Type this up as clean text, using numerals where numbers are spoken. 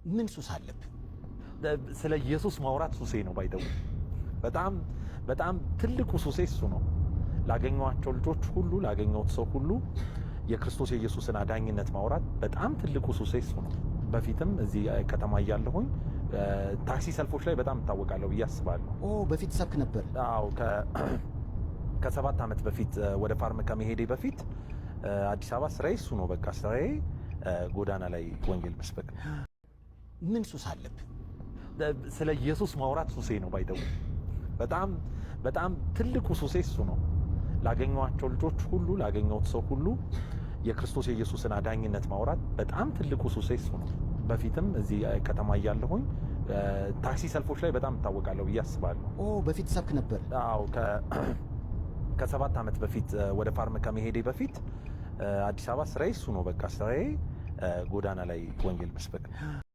ምን ሱስ አለብህ? ስለ ኢየሱስ ማውራት ሱሴ ነው። ባይተው በጣም ትልቁ ሱሴ እሱ ነው። ላገኘኋቸው ልጆች ሁሉ ላገኘሁት ሰው ሁሉ የክርስቶስ የኢየሱስን አዳኝነት ማውራት በጣም ትልቁ ሱሴ እሱ ነው። በፊትም እዚህ ከተማ እያለሁኝ ታክሲ ሰልፎች ላይ በጣም እታወቃለሁ ብዬ አስባለሁ። በፊት ሰብክ ነበር? አዎ፣ ከ7 ዓመት በፊት ወደ ፋርም ከመሄዴ በፊት አዲስ አበባ ስራዬ እሱ ነው። በቃ ስራዬ ጎዳና ላይ ወንጌል መስበክ። ምን ሱስ አለብህ? ስለ ኢየሱስ ማውራት ሱሴ ነው። ባይተው በጣም ትልቁ ሱሴ እሱ ነው። ላገኘኋቸው ልጆች ሁሉ ላገኘሁት ሰው ሁሉ የክርስቶስ የኢየሱስን አዳኝነት ማውራት በጣም ትልቁ ሱሴ እሱ ነው። በፊትም እዚህ ከተማ እያለሁኝ ታክሲ ሰልፎች ላይ በጣም እታወቃለሁ ብዬ አስባለሁ። በፊት ሰብክ ነበር? አዎ፣ ከ7 ዓመት በፊት ወደ ፋርም ከመሄዴ በፊት አዲስ አበባ ስራዬ እሱ ነው። በቃ ስራዬ ጎዳና ላይ ወንጌል መስበክ።